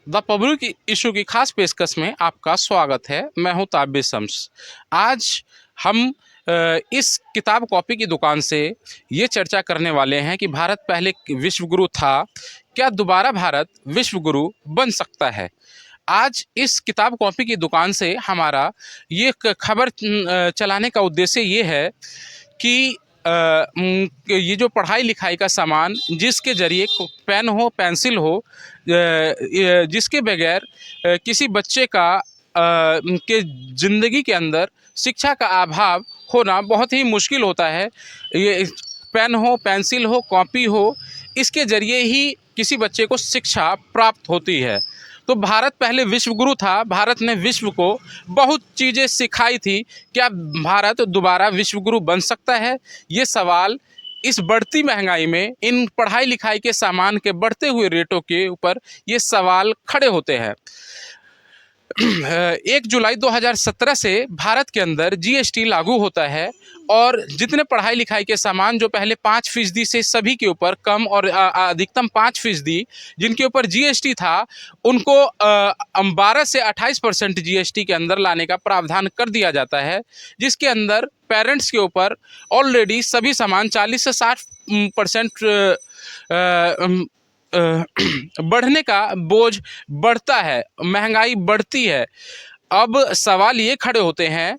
The public issue की खास पेशकश में आपका स्वागत है। मैं हूं ताबिर शम्स। आज हम इस किताब कॉपी की दुकान से ये चर्चा करने वाले हैं कि भारत पहले विश्व गुरु था, क्या दोबारा भारत विश्व गुरु बन सकता है। आज इस किताब कॉपी की दुकान से हमारा ये खबर चलाने का उद्देश्य ये है कि ये जो पढ़ाई लिखाई का सामान जिसके ज़रिए पेन हो, पेंसिल हो, जिसके बगैर किसी बच्चे का के ज़िंदगी के अंदर शिक्षा का अभाव होना बहुत ही मुश्किल होता है। ये पेन हो, पेंसिल हो, कॉपी हो, इसके ज़रिए ही किसी बच्चे को शिक्षा प्राप्त होती है। तो भारत पहले विश्व गुरु था, भारत ने विश्व को बहुत चीज़ें सिखाई थी। क्या भारत दोबारा विश्व गुरु बन सकता है? ये सवाल इस बढ़ती महंगाई में, इन पढ़ाई लिखाई के सामान के बढ़ते हुए रेटों के ऊपर ये सवाल खड़े होते हैं। 1 जुलाई 2017 से भारत के अंदर जीएसटी लागू होता है और जितने पढ़ाई लिखाई के सामान जो पहले 5% से सभी के ऊपर कम और अधिकतम 5% जिनके ऊपर जीएसटी था, उनको 12 से 28% जीएसटी के अंदर लाने का प्रावधान कर दिया जाता है, जिसके अंदर पेरेंट्स के ऊपर ऑलरेडी सभी सामान 40 से 60% बढ़ने का बोझ बढ़ता है, महंगाई बढ़ती है। अब सवाल ये खड़े होते हैं,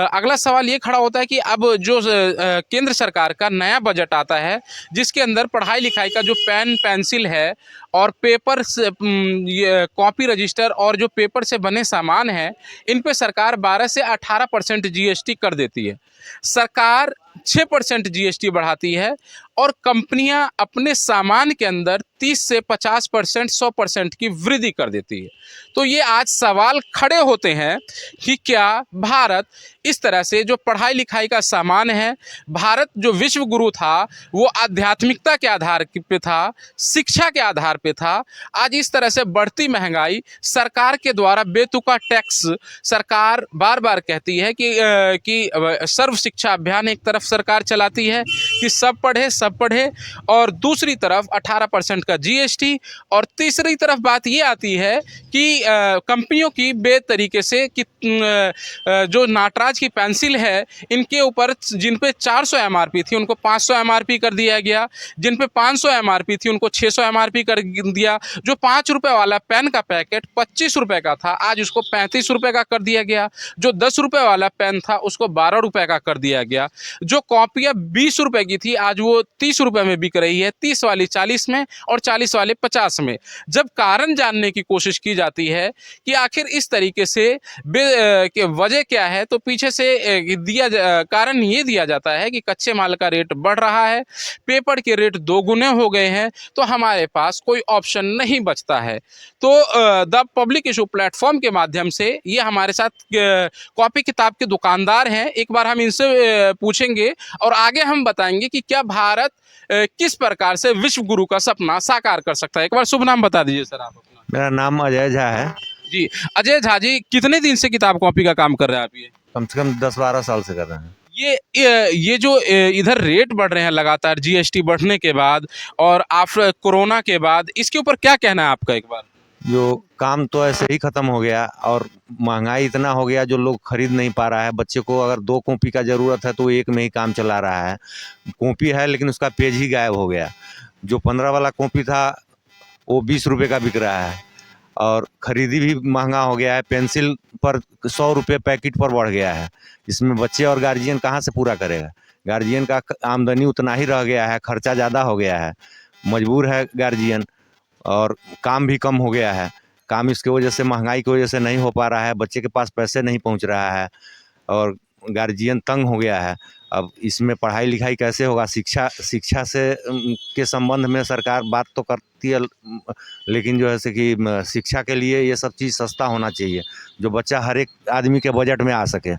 अगला सवाल ये खड़ा होता है कि अब जो केंद्र सरकार का नया बजट आता है, जिसके अंदर पढ़ाई लिखाई का जो पेन पेंसिल है और पेपर से ये कॉपी रजिस्टर और जो पेपर से बने सामान हैं, इन पे सरकार 12 से 18% जीएसटी कर देती है। सरकार 6% जीएसटी बढ़ाती है और कंपनियां अपने सामान के अंदर 30 से 50%, 100% की वृद्धि कर देती है। तो ये आज सवाल खड़े होते हैं कि क्या भारत इस तरह से जो पढ़ाई लिखाई का सामान है, भारत जो विश्व गुरु था वो आध्यात्मिकता के आधार पे था, शिक्षा के आधार पे था। आज इस तरह से बढ़ती महंगाई, सरकार के द्वारा बेतुका टैक्स, सरकार बार बार कहती है कि सर्व शिक्षा अभियान एक तरफ सरकार चलाती है कि सब पढ़े और दूसरी तरफ 18% का जीएसटी, और तीसरी तरफ बात ये आती है कि कंपनियों की बेतरीके से कि जो नटराज की पेंसिल है, इनके ऊपर जिन पे 400 एमआरपी थी उनको 500 एमआरपी कर दिया गया, जिन पे 500 एमआरपी थी उनको 600 एमआरपी कर दिया। जो 5 रुपये वाला पेन का पैकेट 25 रुपये का था, आज उसको 35 रुपये का कर दिया गया। जो 10 रुपये वाला पेन था उसको 12 रुपये का कर दिया गया। जो कॉपियाँ 20 रुपये की थी आज वो 30 रुपये में बिक रही है, 30 वाली 40 में और 40 वाले 50 में। जब कारण जानने की कोशिश की जाती है कि आखिर इस तरीके से कि वजह क्या है, तो पीछे से कारण ये दिया जाता है कि कच्चे माल का रेट बढ़ रहा है, पेपर के रेट 2 गुने हो गए हैं, तो हमारे पास कोई ऑप्शन नहीं बचता है। तो द पब्लिक इशू प्लेटफॉर्म के माध्यम से ये हमारे साथ कॉपी किताब के दुकानदार हैं, एक बार हम इनसे पूछेंगे और आगे हम बताएंगे कि क्या भारत किस प्रकार से विश्व गुरु का सपना साकार कर सकता है। एक बार शुभ नाम बता दीजिए सर आप अपना। मेरा नाम अजय झा है। जी अजय झा जी, कितने दिन से किताब कॉपी का काम कर रहे हैं आप? ये कम से कम 10-12 साल से कर रहे हैं। ये जो इधर रेट बढ़ रहे हैं लगातार जीएसटी बढ़ने के बाद और आफ्टर कोरोना के बाद, इसके ऊपर क्या कहना है आपका? एक बार जो काम तो ऐसे ही ख़त्म हो गया और महंगाई इतना हो गया जो लोग खरीद नहीं पा रहा है। बच्चे को अगर 2 कॉपी का ज़रूरत है तो एक में ही काम चला रहा है। कॉपी है लेकिन उसका पेज ही गायब हो गया। जो 15 वाला कॉपी था वो 20 रुपये का बिक रहा है और ख़रीदी भी महंगा हो गया है। पेंसिल पर 100 रुपये पैकेट पर बढ़ गया है। इसमें बच्चे और गार्जियन कहाँ से पूरा करेगा? गार्जियन का आमदनी उतना ही रह गया है, खर्चा ज़्यादा हो गया है, मजबूर है गार्जियन, और काम भी कम हो गया है। काम इसकी वजह से, महंगाई की वजह से नहीं हो पा रहा है, बच्चे के पास पैसे नहीं पहुंच रहा है और गार्जियन तंग हो गया है। अब इसमें पढ़ाई लिखाई कैसे होगा? शिक्षा से के संबंध में सरकार बात तो करती है, लेकिन जो है से कि शिक्षा के लिए ये सब चीज़ सस्ता होना चाहिए जो बच्चा हर एक आदमी के बजट में आ सके,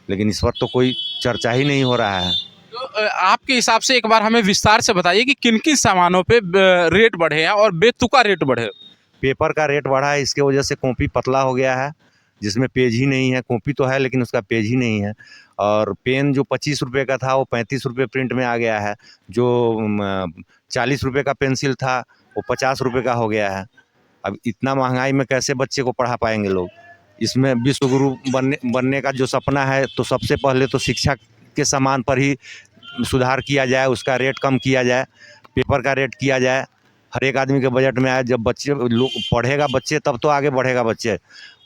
लेकिन इस पर तो कोई चर्चा ही नहीं हो रहा है। तो आपके हिसाब से एक बार हमें विस्तार से बताइए कि किन किन सामानों पे रेट बढ़े हैं और बेतुका रेट बढ़े? पेपर का रेट बढ़ा है, इसके वजह से कॉपी पतला हो गया है जिसमें पेज ही नहीं है। कॉपी तो है लेकिन उसका पेज ही नहीं है। और पेन जो 25 रुपये का था वो 35 रुपये प्रिंट में आ गया है। जो 40 रुपये का पेंसिल था वो 50 रुपये का हो गया है। अब इतना महंगाई में कैसे बच्चे को पढ़ा पाएंगे लोग। इसमें विश्व गुरु बनने का जो सपना है, तो सबसे पहले तो शिक्षा के सामान पर ही सुधार किया जाए, उसका रेट कम किया जाए, पेपर का रेट किया जाए, हर एक आदमी के बजट में आए। जब बच्चे लोग पढ़ेगा बच्चे, तब तो आगे बढ़ेगा बच्चे,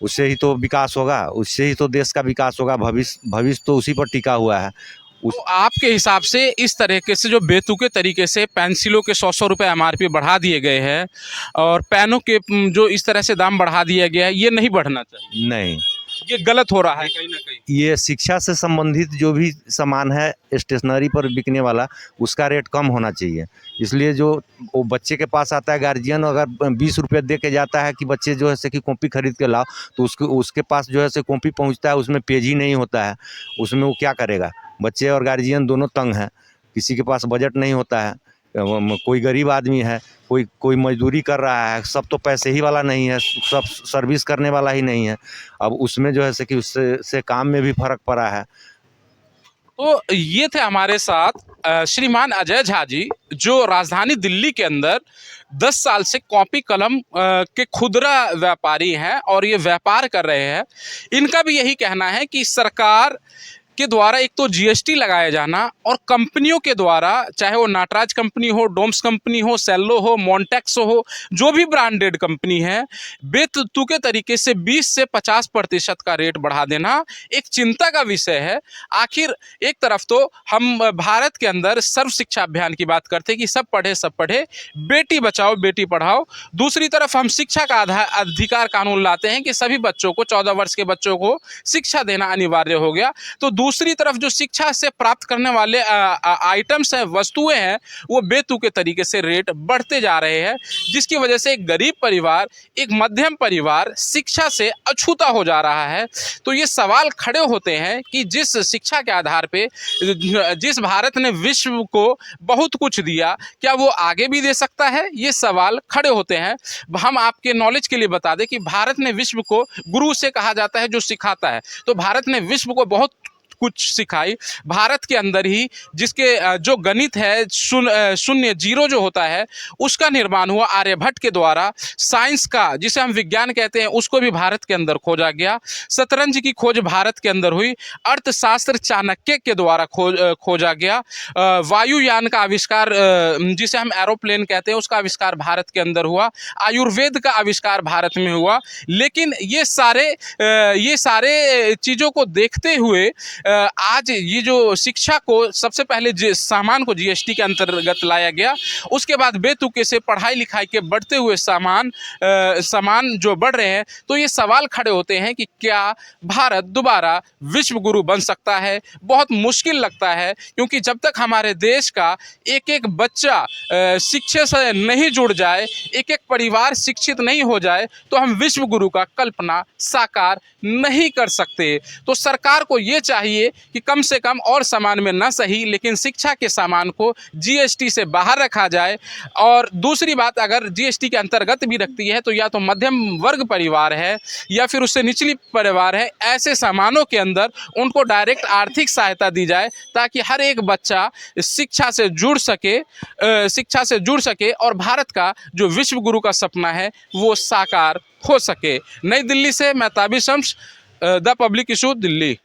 उससे ही तो विकास होगा, उससे ही तो देश का विकास होगा। भविष्य तो उसी पर टिका हुआ है। तो आपके हिसाब से इस तरीके से जो बेतुके तरीके से पेंसिलों के 100 रुपये MRP बढ़ा दिए गए हैं और पेनों के जो इस तरह से दाम बढ़ा दिया गया है, ये नहीं बढ़ना चाहिए। नहीं, ये गलत हो रहा है कहीं ना कहीं। ये शिक्षा से संबंधित जो भी सामान है स्टेशनरी पर बिकने वाला, उसका रेट कम होना चाहिए। इसलिए जो वो बच्चे के पास आता है गार्जियन, अगर 20 रुपये दे के जाता है कि बच्चे जो है से कि कॉपी खरीद के लाओ, तो उसके पास जो है से कॉपी पहुंचता है, उसमें पेज ही नहीं होता है। उसमें वो क्या करेगा? बच्चे और गार्जियन दोनों तंग हैं, किसी के पास बजट नहीं होता है। कोई गरीब आदमी है, कोई मजदूरी कर रहा है, सब तो पैसे ही वाला नहीं है, सब सर्विस करने वाला ही नहीं है। अब उसमें जो है से कि उससे काम में भी फर्क पड़ा है। तो ये थे हमारे साथ श्रीमान अजय झा जी, जो राजधानी दिल्ली के अंदर 10 साल से कॉपी कलम के खुदरा व्यापारी हैं और ये व्यापार कर रहे हैं। इनका भी यही कहना है कि सरकार के द्वारा एक तो GST लगाया जाना और कंपनियों के द्वारा, चाहे वो नटराज कंपनी हो, डोम्स कंपनी हो, सेल्लो हो, मॉन्टेक्स हो, जो भी ब्रांडेड कंपनी है, बेतुके तरीके से 20 से 50% का रेट बढ़ा देना एक चिंता का विषय है। आखिर एक तरफ तो हम भारत के अंदर सर्व शिक्षा अभियान की बात करते हैं कि सब पढ़े, बेटी बचाओ बेटी पढ़ाओ। दूसरी तरफ हम शिक्षा का अधिकार कानून लाते हैं कि सभी बच्चों को, 14 वर्ष के बच्चों को शिक्षा देना अनिवार्य हो गया। तो दूसरी तरफ जो शिक्षा से प्राप्त करने वाले आइटम्स हैं, वस्तुएं हैं, वो बेतुके तरीके से रेट बढ़ते जा रहे हैं, जिसकी वजह से एक गरीब परिवार, एक मध्यम परिवार शिक्षा से अछूता हो जा रहा है। तो ये सवाल खड़े होते हैं कि जिस शिक्षा के आधार पे जिस भारत ने विश्व को बहुत कुछ दिया, क्या वो आगे भी दे सकता है? ये सवाल खड़े होते हैं। हम आपके नॉलेज के लिए बता दें कि भारत ने विश्व को, गुरु से कहा जाता है जो सिखाता है, तो भारत ने विश्व को बहुत कुछ सिखाई। भारत के अंदर ही जिसके जो गणित है, शून्य जीरो जो होता है, उसका निर्माण हुआ आर्यभट्ट के द्वारा। साइंस का, जिसे हम विज्ञान कहते हैं, उसको भी भारत के अंदर खोजा गया। शतरंज की खोज भारत के अंदर हुई। अर्थशास्त्र चाणक्य के द्वारा खोजा गया। वायुयान का आविष्कार, जिसे हम एरोप्लेन कहते हैं, उसका आविष्कार भारत के अंदर हुआ। आयुर्वेद का आविष्कार भारत में हुआ। लेकिन ये सारे चीज़ों को देखते हुए आज ये जो शिक्षा को सबसे पहले सामान को GST के अंतर्गत लाया गया, उसके बाद बेतुके से पढ़ाई लिखाई के बढ़ते हुए सामान जो बढ़ रहे हैं, तो ये सवाल खड़े होते हैं कि क्या भारत दोबारा विश्व गुरु बन सकता है? बहुत मुश्किल लगता है, क्योंकि जब तक हमारे देश का एक एक बच्चा शिक्षा से नहीं जुड़ जाए, एक एक परिवार शिक्षित नहीं हो जाए, तो हम विश्व गुरु का कल्पना साकार नहीं कर सकते। तो सरकार को ये चाहिए कि कम से कम और सामान में ना सही, लेकिन शिक्षा के सामान को GST से बाहर रखा जाए। और दूसरी बात, अगर GST के अंतर्गत भी रखती है, तो या तो मध्यम वर्ग परिवार है या फिर उससे निचली परिवार है, ऐसे सामानों के अंदर उनको डायरेक्ट आर्थिक सहायता दी जाए, ताकि हर एक बच्चा शिक्षा से जुड़ सके और भारत का जो विश्व गुरु का सपना है वो साकार हो सके। नई दिल्ली से मैं Tabish Shams, the public issue, Delhi.